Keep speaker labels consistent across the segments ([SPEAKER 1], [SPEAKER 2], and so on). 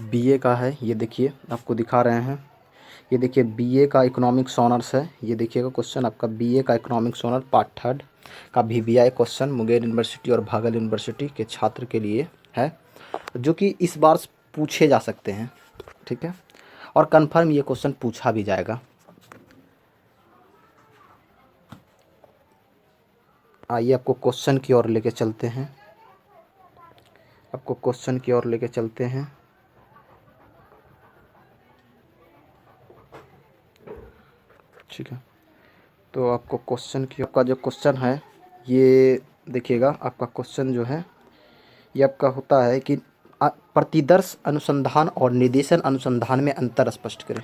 [SPEAKER 1] BA का है, ये देखिए आपको दिखा रहे हैं। ये देखिए बीए का इकोनॉमिक्स ऑनर्स है। ये देखिएगा क्वेश्चन आपका बीए का इकोनॉमिक्स ऑनर पार्ट 3 का वीवीआई क्वेश्चन मुंगेर यूनिवर्सिटी और भागल यूनिवर्सिटी के छात्र के लिए है, जो कि इस बार पूछे जा सकते हैं, ठीक है, और कंफर्म ये क्वेश्चन पूछा भी जाएगा। आइए आपको क्वेश्चन की ओर लेके चलते हैं, आपको क्वेश्चन की ओर लेके चलते हैं। ठीक है, तो आपको क्वेश्चन की, आपका जो क्वेश्चन है ये देखिएगा, आपका क्वेश्चन जो है ये आपका होता है कि प्रतिदर्श अनुसंधान और निर्देशन अनुसंधान में अंतर स्पष्ट करें।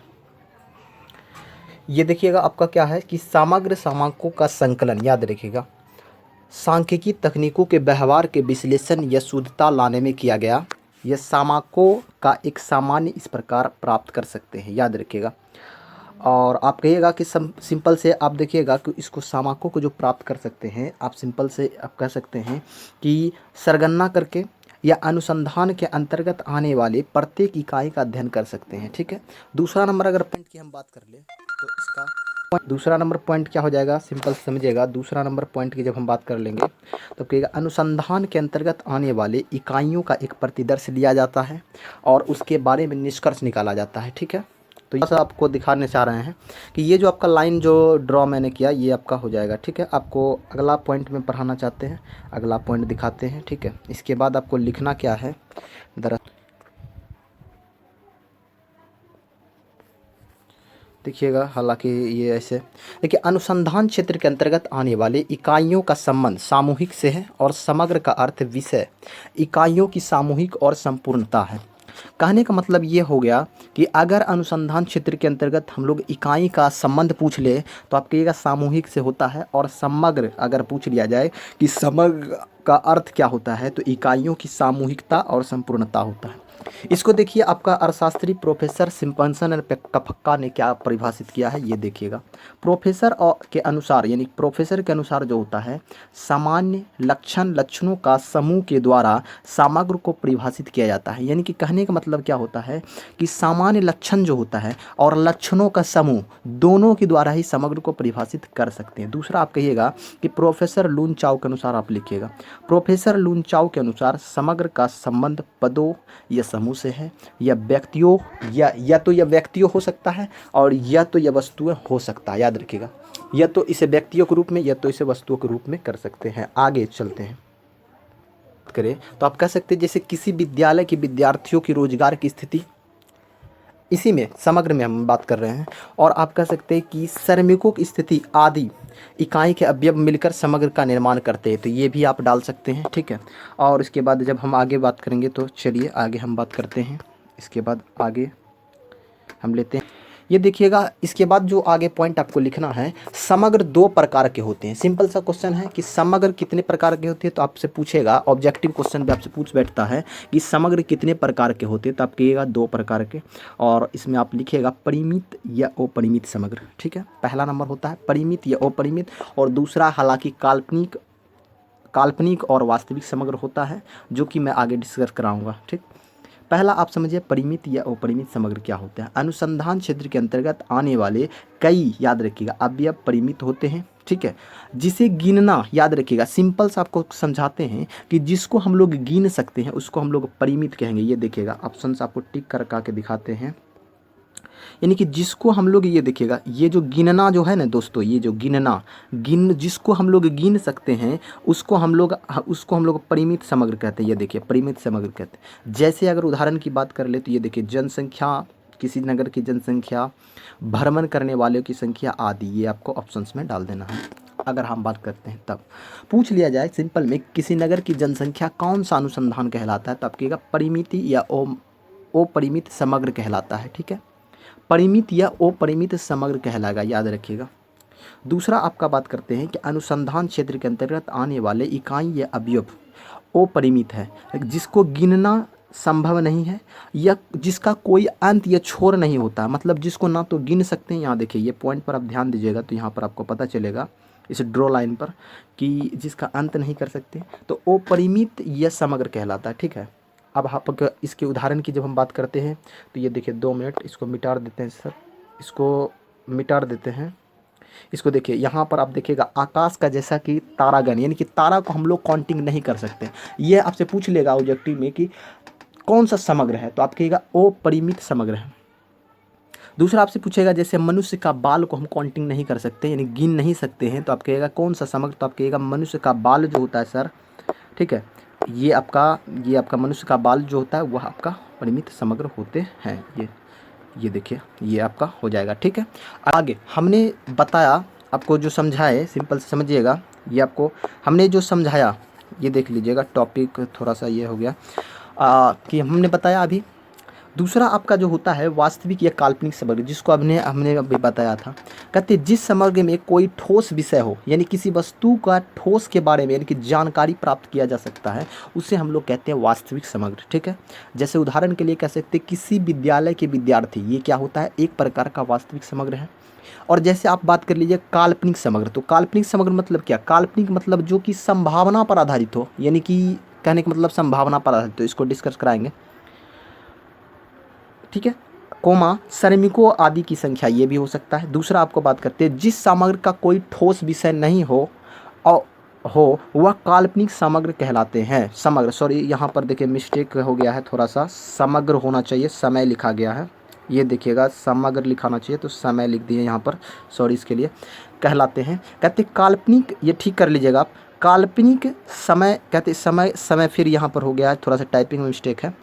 [SPEAKER 1] ये देखिएगा आपका क्या है कि समग्र समांकों का संकलन, याद रखिएगा, सांख्यिकी तकनीकों के व्यवहार के विश्लेषण या शुद्धता लाने में किया गया। यह समांकों का एक सामान्य इस प्रकार प्राप्त कर सकते हैं, याद रखिएगा। और आप कहिएगा कि सिंपल से आप देखिएगा कि इसको समांकों को जो प्राप्त कर सकते हैं, आप सिंपल से आप कह सकते हैं कि सरगणना करके या अनुसंधान के अंतर्गत आने वाले प्रत्येक इकाई का अध्ययन कर सकते हैं, ठीक है। दूसरा नंबर अगर पॉइंट की हम बात कर ले तो इसका दूसरा नंबर पॉइंट क्या हो जाएगा, सिंपल समझिएगा। दूसरा नंबर पॉइंट की जब हम बात कर लेंगे तो कहिएगा अनुसंधान के अंतर्गत आने वाले इकाइयों का एक प्रतिदर्श लिया जाता है और उसके बारे में निष्कर्ष निकाला जाता है, ठीक है। तो ये आपको दिखाने चाह रहे हैं कि ये जो आपका लाइन जो ड्रॉ मैंने किया ये आपका हो जाएगा, ठीक है। आपको अगला पॉइंट में पढ़ाना चाहते हैं, अगला पॉइंट दिखाते हैं, ठीक है। इसके बाद आपको लिखना क्या है, दरअसल देखिएगा, हालांकि ये ऐसे देखिए, अनुसंधान क्षेत्र के अंतर्गत आने वाले इकाइयों का संबंध सामूहिक से है और समग्र का अर्थ विषय इकाइयों की सामूहिक और संपूर्णता है। कहने का मतलब ये हो गया कि अगर अनुसंधान क्षेत्र के अंतर्गत हम लोग इकाई का संबंध पूछ ले तो आप कहिएगा सामूहिक से होता है, और समग्र अगर पूछ लिया जाए कि समग्र का अर्थ क्या होता है तो इकाइयों की सामूहिकता और संपूर्णता होता है। इसको देखिए, आपका अर्थशास्त्री प्रोफेसर सिम्पसन एंड कफक्का ने क्या परिभाषित किया है, ये देखिएगा। प्रोफेसर के अनुसार, यानी प्रोफेसर के अनुसार जो होता है, सामान्य लक्षणों का समूह के द्वारा समग्र को परिभाषित किया जाता है। यानी कि कहने का मतलब क्या होता है कि सामान्य लक्षण जो होता है और लक्षणों का समूह दोनों के द्वारा ही समग्र को परिभाषित कर सकते हैं। दूसरा आप कहिएगा कि प्रोफेसर लून चाओ के अनुसार, आप लिखिएगा प्रोफेसर लून चाओ के अनुसार समग्र का संबंध पदों या समूह से है, या व्यक्तियों या तो यह व्यक्तियों हो सकता है और या तो यह वस्तुएं हो सकता है, याद रखिएगा। या तो इसे व्यक्तियों के रूप में या तो इसे वस्तुओं के रूप में कर सकते हैं। आगे चलते हैं, करें तो आप कह सकते हैं जैसे किसी विद्यालय के विद्यार्थियों की रोजगार की स्थिति, इसी में समग्र में हम बात कर रहे हैं। और आप कह सकते हैं कि श्रमिकों की स्थिति आदि इकाई के अवयव मिलकर समग्र का निर्माण करते हैं, तो ये भी आप डाल सकते हैं, ठीक है। और इसके बाद जब हम आगे बात करेंगे तो चलिए आगे हम बात करते हैं। इसके बाद आगे हम लेते हैं, ये देखिएगा। इसके बाद जो आगे पॉइंट आपको लिखना है, समग्र 2 प्रकार के होते हैं। सिंपल सा क्वेश्चन है कि समग्र कितने प्रकार के होते हैं, तो आपसे पूछेगा, ऑब्जेक्टिव क्वेश्चन भी आपसे पूछ बैठता है कि समग्र कितने प्रकार के होते हैं, तो आप कहिएगा 2 प्रकार के। और इसमें आप लिखिएगा परिमित या अपरिमित समग्र, ठीक है। पहला नंबर होता है परिमित या अपरिमित, और दूसरा हालांकि काल्पनिक और वास्तविक समग्र होता है, जो कि मैं आगे डिस्कस कराऊंगा, ठीक। पहला आप समझिए परिमित या अपरिमित समग्र क्या होता है। अनुसंधान क्षेत्र के अंतर्गत आने वाले कई, याद रखिएगा, अवयव परिमित होते हैं, ठीक है। जिसे गिनना, याद रखिएगा, सिंपल से आपको समझाते हैं कि जिसको हम लोग गिन सकते हैं उसको हम लोग परिमित कहेंगे। ये देखिएगा ऑप्शन से आपको टिक कर के दिखाते हैं, यानी कि जिसको हम लोग, ये देखिएगा, ये जो गिनना जो है ना दोस्तों, ये जो जिसको हम लोग गिन सकते हैं उसको हम लोग परिमित समग्र कहते हैं। ये देखिए परिमित समग्र कहते हैं। जैसे अगर उदाहरण की बात कर ले तो ये देखिए जनसंख्या, किसी नगर की जनसंख्या, भ्रमण करने वालों की संख्या आदि, ये आपको ऑप्शंस में डाल देना है। अगर हम बात करते हैं तब पूछ लिया जाए सिंपल में किसी नगर की जनसंख्या कौन सा अनुसंधान कहलाता है, तो आप कहिएगा परिमिति या अपरिमित समग्र कहलाता है, ठीक है। परिमित या अपरिमित समग्र कहलाएगा, याद रखिएगा। दूसरा आपका बात करते हैं कि अनुसंधान क्षेत्र के अंतर्गत आने वाले इकाई या अवयव अपरिमित है, जिसको गिनना संभव नहीं है या जिसका कोई अंत या छोर नहीं होता, मतलब जिसको ना तो गिन सकते हैं। यहाँ देखिए ये पॉइंट पर आप ध्यान दीजिएगा तो यहाँ पर आपको पता चलेगा इस ड्रॉ लाइन पर कि जिसका अंत नहीं कर सकते, तो अपरिमित या समग्र कहलाता है, ठीक है। अब आप इसके उदाहरण की जब हम बात करते हैं तो ये देखिए 2 मिनट, इसको मिटा देते हैं सर, इसको मिटा देते हैं। इसको देखिए यहाँ पर आप देखिएगा आकाश का जैसा कि तारागण, यानी कि तारा को हम लोग काउंटिंग नहीं कर सकते। ये आपसे पूछ लेगा ऑब्जेक्टिव में कि कौन सा समग्र है, तो आप कहिएगा अपरिमित समग्र है। दूसरा आपसे पूछेगा जैसे मनुष्य का बाल को हम काउंटिंग नहीं कर सकते, यानी गिन नहीं सकते हैं, तो आप कहिएगा कौन सा समग्र, तो आप कहिएगा मनुष्य का बाल जो होता है सर, ठीक है, ये आपका मनुष्य का बाल जो होता है वह आपका परिमित समग्र होते हैं। ये देखिए ये आपका हो जाएगा, ठीक है। आगे हमने बताया आपको जो समझाए, सिंपल से समझिएगा, ये आपको हमने जो समझाया ये देख लीजिएगा, टॉपिक थोड़ा सा ये हो गया कि हमने बताया अभी। दूसरा आपका जो होता है वास्तविक या काल्पनिक समग्र, जिसको हमने अभी बताया था। कहते जिस समग्र में कोई ठोस विषय हो, यानी किसी वस्तु का ठोस के बारे में यानी कि जानकारी प्राप्त किया जा सकता है, उसे हम लोग कहते हैं वास्तविक समग्र, ठीक है। जैसे उदाहरण के लिए कह सकते हैं किसी विद्यालय के विद्यार्थी, ये क्या होता है, एक प्रकार का वास्तविक समग्र है। और जैसे आप बात कर लीजिए काल्पनिक समग्र, तो काल्पनिक समग्र मतलब क्या, काल्पनिक मतलब जो कि संभावना पर आधारित हो, यानी कि कहने का मतलब संभावना पर आधारित, तो इसको डिस्कस कराएंगे, ठीक है। कोमा श्रमिकों आदि की संख्या, ये भी हो सकता है। दूसरा आपको बात करते हैं जिस समग्र का कोई ठोस विषय नहीं हो वह काल्पनिक समग्र कहलाते हैं। समग्र, सॉरी यहाँ पर देखिए मिस्टेक हो गया है थोड़ा सा, समग्र होना चाहिए, समय लिखा गया है, ये देखिएगा समग्र लिखाना चाहिए तो समय लिख दिए यहाँ पर, सॉरी इसके लिए। कहलाते हैं, कहते काल्पनिक, ये ठीक कर लीजिएगा आप, काल्पनिक समय, कहते समय फिर यहाँ पर हो गया है थोड़ा सा टाइपिंग में मिस्टेक है।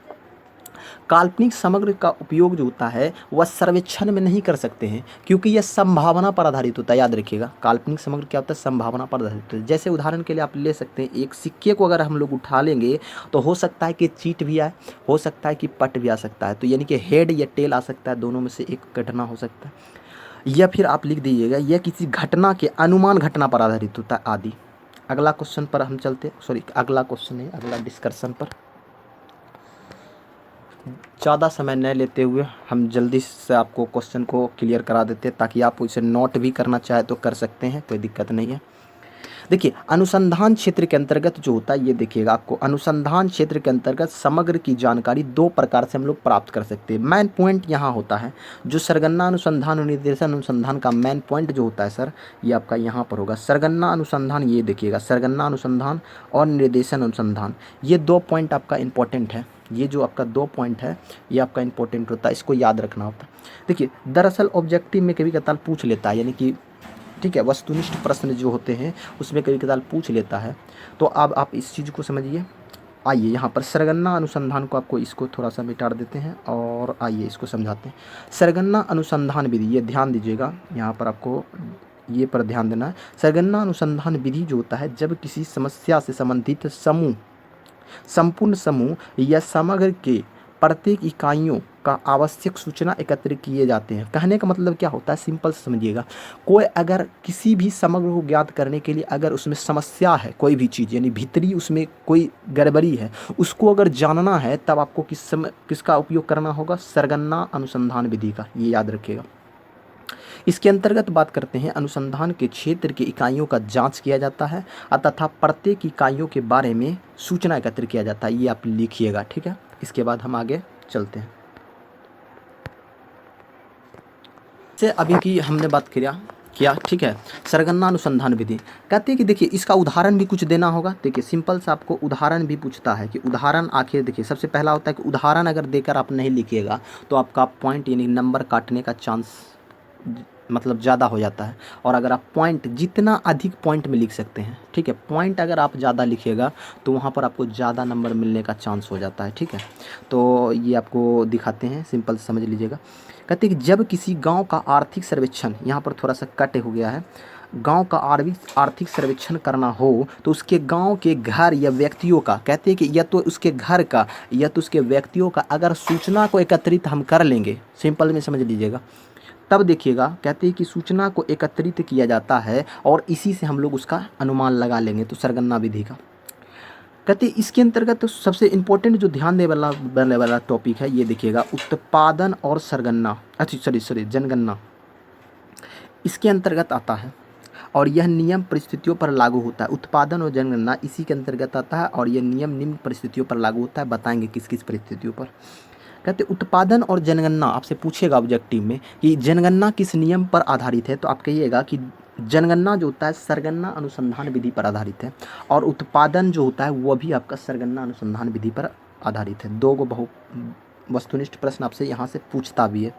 [SPEAKER 1] काल्पनिक समग्र का उपयोग जो होता है वह सर्वेक्षण में नहीं कर सकते हैं, क्योंकि यह संभावना पर आधारित होता है। याद रखिएगा काल्पनिक समग्र क्या होता है, संभावना पर आधारित होता है। जैसे उदाहरण के लिए आप ले सकते हैं, एक सिक्के को अगर हम लोग उठा लेंगे तो हो सकता है कि चीट भी आए, हो सकता है कि पट भी आ सकता है, तो यानी कि हेड या टेल आ सकता है, दोनों में से एक घटना हो सकता है। या फिर आप लिख दीजिएगा यह किसी घटना के अनुमान घटना पर आधारित होता है आदि। अगला क्वेश्चन पर हम चलते हैं, सॉरी अगला क्वेश्चन है, अगला डिस्कशन पर। ज़्यादा समय न लेते हुए हम जल्दी से आपको क्वेश्चन को क्लियर करा देते हैं, ताकि आप उसे नोट भी करना चाहे तो कर सकते हैं, कोई दिक्कत नहीं है। देखिए अनुसंधान क्षेत्र के अंतर्गत जो होता है, ये देखिएगा आपको अनुसंधान क्षेत्र के अंतर्गत समग्र की जानकारी 2 प्रकार से हम लोग प्राप्त कर सकते हैं। मेन पॉइंट यहाँ होता है जो सरगना अनुसंधान और निर्देशन अनुसंधान का मेन पॉइंट जो होता है सर, ये आपका यहाँ पर होगा सरगना अनुसंधान। ये देखिएगा सरगना अनुसंधान और निर्देशन अनुसंधान, ये 2 पॉइंट आपका इंपॉर्टेंट है। ये जो आपका 2 पॉइंट है ये आपका इंपॉर्टेंट होता है, इसको याद रखना होता है। देखिए दरअसल ऑब्जेक्टिव में कभी कताल पूछ लेता है, यानी कि ठीक है वस्तुनिष्ठ प्रश्न जो होते हैं उसमें कभी कदाल पूछ लेता है, तो अब आप इस चीज़ को समझिए। आइए यहाँ पर सरगना अनुसंधान को आपको इसको थोड़ा सा मिटा देते हैं और आइए इसको समझाते हैं। सरगना अनुसंधान विधि, ये ध्यान दीजिएगा, यहाँ पर आपको ये पर ध्यान देना है। सरगना अनुसंधान विधि जो होता है जब किसी समस्या से संबंधित समूह, संपूर्ण समूह या समग्र के प्रत्येक इकाइयों का आवश्यक सूचना एकत्रित किए जाते हैं। कहने का मतलब क्या होता है, सिंपल से समझिएगा। कोई अगर किसी भी समग्र को ज्ञात करने के लिए अगर उसमें समस्या है, कोई भी चीज़ यानी भीतरी उसमें कोई गड़बड़ी है, उसको अगर जानना है तब आपको किसका उपयोग करना होगा, सरगना अनुसंधान विधि का, ये याद रखिएगा। इसके अंतर्गत बात करते हैं अनुसंधान के क्षेत्र की इकाइयों का जांच किया जाता है तथा प्रत्येक इकाइयों के बारे में सूचना एकत्र किया जाता है, ये आप लिखिएगा, ठीक है। इसके बाद हम आगे चलते हैं। से अभी की हमने बात किया ठीक है, सरगना अनुसंधान विधि। कहते हैं कि देखिए इसका उदाहरण भी कुछ देना होगा। देखिए सिंपल सा आपको उदाहरण भी पूछता है कि उदाहरण आखिर देखिए सबसे पहला होता है कि उदाहरण अगर देकर आप नहीं लिखिएगा तो आपका पॉइंट यानी नंबर काटने का चांस मतलब ज़्यादा हो जाता है। और अगर आप पॉइंट जितना अधिक पॉइंट में लिख सकते हैं, ठीक है, पॉइंट अगर आप ज़्यादा लिखिएगा तो वहाँ पर आपको ज़्यादा नंबर मिलने का चांस हो जाता है, ठीक है। तो ये आपको दिखाते हैं, सिंपल समझ लीजिएगा। कहते हैं कि जब किसी गांव का आर्थिक सर्वेक्षण, यहाँ पर थोड़ा सा कट हो गया है, गांव का आर्थिक सर्वेक्षण करना हो तो उसके गांव के घर या व्यक्तियों का, कहते हैं कि या तो उसके घर का या तो उसके व्यक्तियों का अगर सूचना को एकत्रित हम कर लेंगे, सिंपल में समझ लीजिएगा, तब देखिएगा कहते हैं कि सूचना को एकत्रित किया जाता है और इसी से हम लोग उसका अनुमान लगा लेंगे, तो सरगना विधि का। कहते हैं इसके अंतर्गत तो सबसे इम्पोर्टेंट जो ध्यान देने वाला टॉपिक है, ये देखिएगा उत्पादन और सरगना, जनगणना इसके अंतर्गत आता है। और यह नियम परिस्थितियों पर लागू होता है। उत्पादन और जनगणना इसी के अंतर्गत आता है और यह नियम निम्न परिस्थितियों पर लागू होता है। बताएंगे किस किस परिस्थितियों पर। कहते उत्पादन और जनगणना आपसे पूछेगा ऑब्जेक्टिव में कि जनगणना किस नियम पर आधारित है, तो आप कहिएगा कि जनगणना जो होता है सरगणना अनुसंधान विधि पर आधारित है और उत्पादन जो होता है वह भी आपका सरगणना अनुसंधान विधि पर आधारित है। दो गो बहु वस्तुनिष्ठ प्रश्न आपसे यहाँ से पूछता भी है।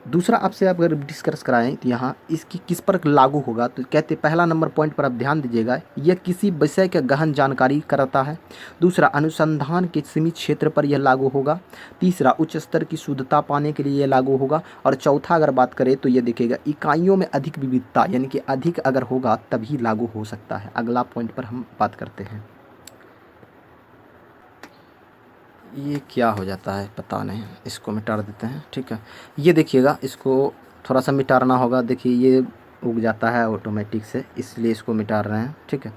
[SPEAKER 1] दूसरा आपसे अगर डिस्कस कराएं तो यहाँ इसकी किस पर लागू होगा, तो कहते पहला नंबर पॉइंट पर आप ध्यान दीजिएगा, यह किसी विषय के गहन जानकारी कराता है। दूसरा अनुसंधान के सीमित क्षेत्र पर यह लागू होगा। तीसरा उच्च स्तर की शुद्धता पाने के लिए यह लागू होगा। और चौथा अगर बात करें तो ये देखिएगा इकाइयों में अधिक विविधता यानी कि अधिक अगर होगा तभी लागू हो सकता है। अगला पॉइंट पर हम बात करते हैं। ये क्या हो जाता है पता नहीं, इसको मिटा देते हैं। ठीक है, ये देखिएगा इसको थोड़ा सा मिटाना होगा। देखिए ये उग जाता है ऑटोमेटिक से, इसलिए इसको मिटा रहे हैं। ठीक है,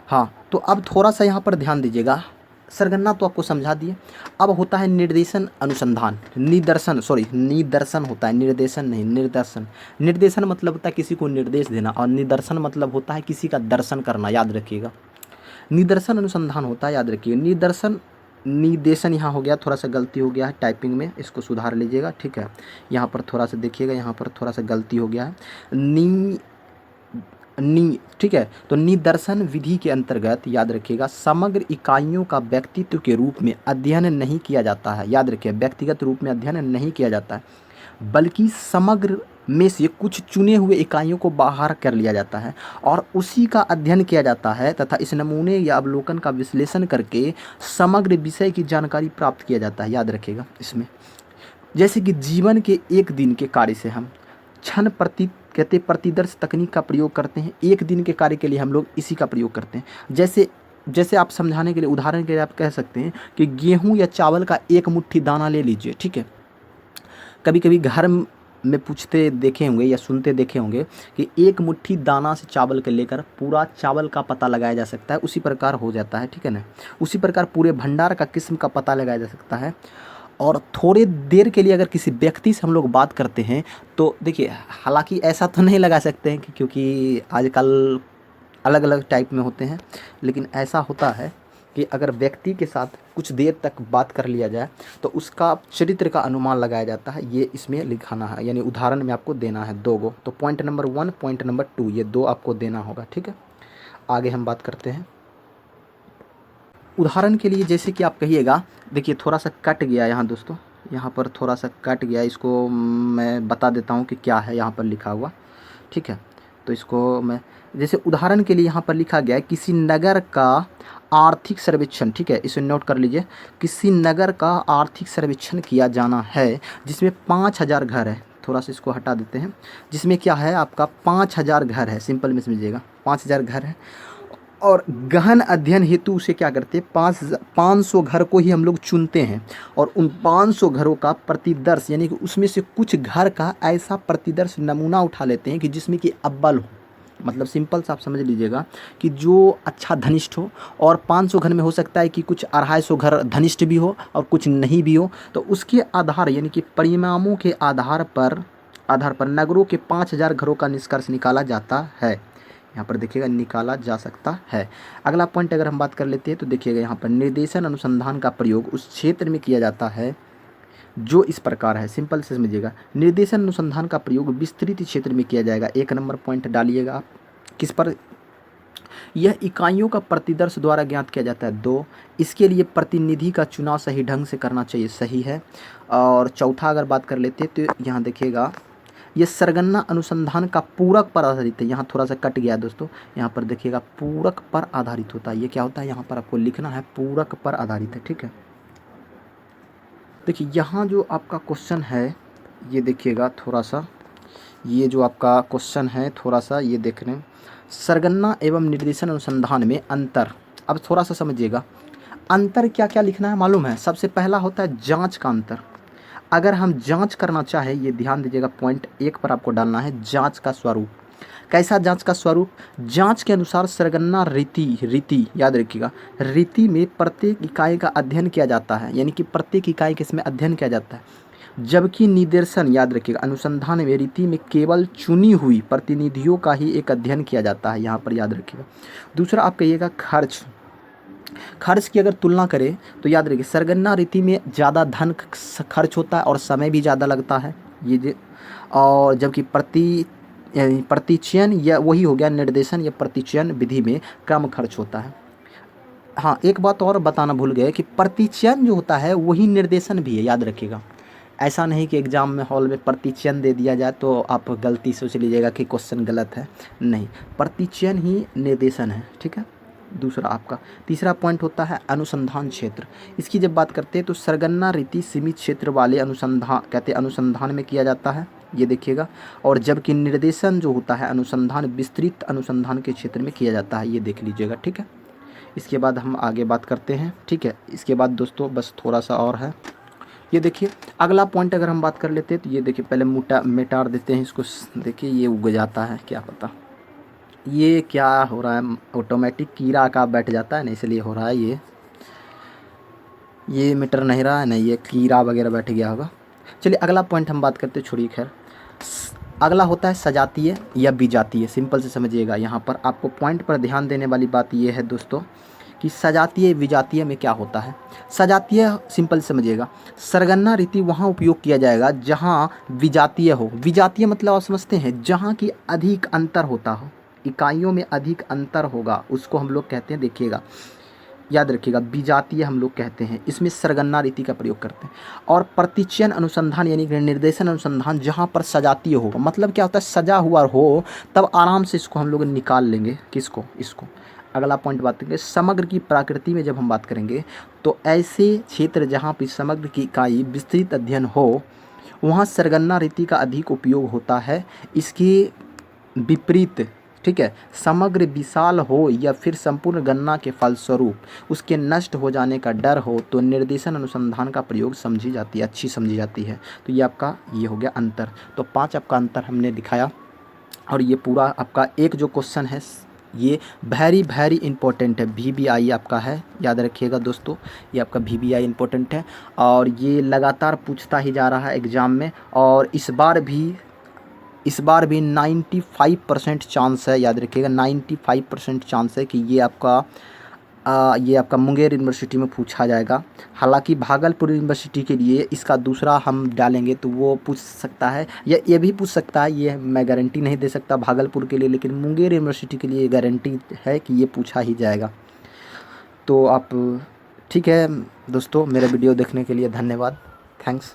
[SPEAKER 1] हाँ तो अब थोड़ा सा यहाँ पर ध्यान दीजिएगा। सरगणना तो आपको समझा दिए। अब होता है निर्देशन अनुसंधान, निदर्शन होता है, निर्देशन नहीं निर्देशन। निर्देशन मतलब होता है किसी को निर्देश देना और निदर्शन मतलब होता है किसी का दर्शन करना, याद रखिएगा। निदर्शन अनुसंधान होता है, याद रखिए। निर्देशन यहाँ हो गया, थोड़ा सा गलती हो गया है टाइपिंग में, इसको सुधार लीजिएगा। ठीक है, यहाँ पर थोड़ा सा देखिएगा, यहाँ पर थोड़ा सा गलती हो गया है। ठीक है, तो निदर्शन विधि के अंतर्गत याद रखिएगा समग्र इकाइयों का व्यक्तित्व के रूप में अध्ययन नहीं किया जाता है। याद रखिए व्यक्तिगत रूप में अध्ययन नहीं किया जाता है, बल्कि समग्र में से कुछ चुने हुए इकाइयों को बाहर कर लिया जाता है और उसी का अध्ययन किया जाता है तथा इस नमूने या अवलोकन का विश्लेषण करके समग्र विषय की जानकारी प्राप्त किया जाता है। याद रखिएगा इसमें, जैसे कि जीवन के एक दिन के कार्य से हम क्षण प्रतिदर्श तकनीक का प्रयोग करते हैं। एक दिन के कार्य के लिए हम लोग इसी का प्रयोग करते हैं। जैसे आप समझाने के लिए, उदाहरण के लिए आप कह सकते हैं कि गेहूं या चावल का एक मुट्ठी दाना ले लीजिए। ठीक है, कभी कभी घर में पूछते देखे होंगे या सुनते देखे होंगे कि एक मुट्ठी दाना से चावल के लेकर पूरा चावल का पता लगाया जा सकता है, उसी प्रकार हो जाता है। ठीक है ना, उसी प्रकार पूरे भंडार का किस्म का पता लगाया जा सकता है। और थोड़े देर के लिए अगर किसी व्यक्ति से हम लोग बात करते हैं तो देखिए, हालांकि ऐसा तो नहीं लगा सकते हैं क्योंकि आजकल अलग अलग टाइप में होते हैं, लेकिन ऐसा होता है कि अगर व्यक्ति के साथ कुछ देर तक बात कर लिया जाए तो उसका चरित्र का अनुमान लगाया जाता है। ये इसमें लिखाना है, यानी उदाहरण में आपको देना है दो गो। तो पॉइंट नंबर 1 पॉइंट नंबर 2 ये दो आपको देना होगा। ठीक है, आगे हम बात करते हैं। उदाहरण के लिए जैसे कि आप कहिएगा, देखिए थोड़ा सा कट गया यहाँ दोस्तों, यहाँ पर थोड़ा सा कट गया, इसको मैं बता देता हूँ कि क्या है यहाँ पर लिखा हुआ। ठीक है, तो इसको मैं जैसे उदाहरण के लिए यहाँ पर लिखा गया है किसी नगर का आर्थिक सर्वेक्षण। ठीक है, इसे नोट कर लीजिए। किसी नगर का आर्थिक सर्वेक्षण किया जाना है जिसमें 5000 घर है। थोड़ा सा इसको हटा देते हैं। जिसमें क्या है आपका 5000 घर है, सिंपल में समझिएगा 5000 घर है। और गहन अध्ययन हेतु उसे क्या करते हैं, 500 घर को ही हम लोग चुनते हैं और उन 500 घरों का प्रतिदर्श यानी कि उसमें से कुछ घर का ऐसा प्रतिदर्श नमूना उठा लेते हैं कि जिसमें कि अव्वल हो, मतलब सिंपल सा आप समझ लीजिएगा कि जो अच्छा धनिष्ठ हो। और 500 घर में हो सकता है कि कुछ 250 घर धनिष्ठ भी हो और कुछ नहीं भी हो, तो उसके आधार यानी कि परिणामों के आधार पर नगरों के 5000 घरों का निष्कर्ष निकाला जाता है। यहाँ पर देखिएगा निकाला जा सकता है। अगला पॉइंट अगर हम बात कर लेते हैं तो देखिएगा यहाँ पर निर्देशन अनुसंधान का प्रयोग उस क्षेत्र में किया जाता है जो इस प्रकार है। सिंपल से समझिएगा, निर्देशन अनुसंधान का प्रयोग विस्तृत क्षेत्र में किया जाएगा। 1 नंबर पॉइंट डालिएगा आप। किस पर? यह इकाइयों का प्रतिदर्श द्वारा ज्ञात किया जाता है। 2, इसके लिए प्रतिनिधि का चुनाव सही ढंग से करना चाहिए। सही है। और चौथा अगर बात कर लेते हैं तो यहाँ देखिएगा ये सरगणना अनुसंधान का पूरक पर आधारित है। यहाँ थोड़ा सा कट गया दोस्तों, यहाँ पर देखिएगा पूरक पर आधारित होता है। ये क्या होता है, यहाँ पर आपको लिखना है पूरक पर आधारित है। ठीक है, देखिए यहाँ जो आपका क्वेश्चन है ये देखिएगा थोड़ा सा, ये जो आपका क्वेश्चन है थोड़ा सा ये देख रहे हैं, सरगणना एवं निर्देशन अनुसंधान में अंतर। अब थोड़ा सा समझिएगा अंतर क्या क्या लिखना है मालूम है। सबसे पहला होता है जांच का अंतर। अगर हम जांच करना चाहे, ये ध्यान दीजिएगा पॉइंट 1 पर आपको डालना है जांच का स्वरूप। कैसा जांच का स्वरूप? जांच के अनुसार सरगणना रीति याद रखिएगा, रीति में प्रत्येक इकाई का अध्ययन किया जाता है, यानी कि प्रत्येक इकाई के इसमें अध्ययन किया जाता है। जबकि निदर्शन, याद रखिएगा, अनुसंधान में रीति में केवल चुनी हुई प्रतिनिधियों का ही एक अध्ययन किया जाता है, यहाँ पर याद रखिएगा। दूसरा आप कहिएगा खर्च। खर्च की अगर तुलना करें तो याद रखिए सरगना रीति में ज़्यादा धन खर्च होता है और समय भी ज़्यादा लगता है, और जबकि प्रतिचयन या वही हो गया निर्देशन या प्रतिचयन विधि में कम खर्च होता है। हाँ, एक बात और बताना भूल गए कि प्रतिचयन जो होता है वही निर्देशन भी है, याद रखिएगा। ऐसा नहीं कि एग्ज़ाम में हॉल में प्रतिचयन दे दिया जाए तो आप गलती सोच लीजिएगा कि क्वेश्चन गलत है, नहीं, प्रतिचयन ही निर्देशन है, ठीक है। दूसरा आपका तीसरा पॉइंट होता है अनुसंधान क्षेत्र। इसकी जब बात करते हैं तो सरगना रीति सीमित क्षेत्र वाले अनुसंधान में किया जाता है, ये देखिएगा, और जबकि निर्देशन जो होता है अनुसंधान विस्तृत अनुसंधान के क्षेत्र में किया जाता है, ये देख लीजिएगा, ठीक है। इसके बाद हम आगे बात करते हैं, ठीक है। इसके बाद दोस्तों बस थोड़ा सा और है, ये देखिए अगला पॉइंट अगर हम बात कर लेते हैं तो ये देखिए पहले मिटार देते हैं इसको, देखिए ये उग जाता है, क्या पता ये क्या हो रहा है, ऑटोमेटिक कीड़ा का बैठ जाता है ना, इसलिए हो रहा है ये मीटर नहीं रहा है ना, ये कीड़ा वगैरह बैठ गया होगा। चलिए अगला पॉइंट हम बात करते हैं, छोड़िए खैर। अगला होता है सजातीय या विजातीय। सिंपल से समझिएगा, यहाँ पर आपको पॉइंट पर ध्यान देने वाली बात ये है दोस्तों कि सजातीय विजातीय में क्या होता है। सजातीय सिंपल समझिएगा, सरगना रीति वहाँ उपयोग किया जाएगा जहाँ विजातीय हो। विजातीय मतलब आप समझते हैं जहाँ की अधिक अंतर होता हो, इकाइयों में अधिक अंतर होगा, उसको हम लोग कहते हैं, देखिएगा याद रखिएगा, विजातीय हम लोग कहते हैं। इसमें सरगना रीति का प्रयोग करते हैं। और प्रतिचयन अनुसंधान यानी कि निर्देशन अनुसंधान जहाँ पर सजातीय हो, मतलब क्या होता है, सजा हुआ हो, तब आराम से इसको हम लोग निकाल लेंगे, किसको, इसको। अगला पॉइंट बात करेंगे समग्र की प्रकृति में जब हम बात करेंगे तो ऐसे क्षेत्र जहाँ पर समग्र की इकाई विस्तृत अध्ययन हो वहाँ सरगना रीति का अधिक उपयोग होता है। इसके विपरीत, ठीक है, समग्र विशाल हो या फिर संपूर्ण गणना के फलस्वरूप उसके नष्ट हो जाने का डर हो तो निर्देशन अनुसंधान का प्रयोग समझी जाती है, अच्छी समझी जाती है। तो ये आपका ये हो गया अंतर। तो 5 आपका अंतर हमने दिखाया, और ये पूरा आपका एक जो क्वेश्चन है ये वेरी इंपॉर्टेंट है, VBI आपका है, याद रखिएगा दोस्तों, ये आपका VBI इंपॉर्टेंट है और ये लगातार पूछता ही जा रहा है एग्ज़ाम में। और इस बार भी 95% चांस है, याद रखिएगा 95% चांस है कि ये आपका मुंगेर यूनिवर्सिटी में पूछा जाएगा। हालांकि भागलपुर यूनिवर्सिटी के लिए इसका दूसरा हम डालेंगे तो वो पूछ सकता है, या ये भी पूछ सकता है, ये मैं गारंटी नहीं दे सकता भागलपुर के लिए, लेकिन मुंगेर यूनिवर्सिटी के लिए गारंटी है कि ये पूछा ही जाएगा। तो आप ठीक है दोस्तों, मेरा वीडियो देखने के लिए धन्यवाद, थैंक्स।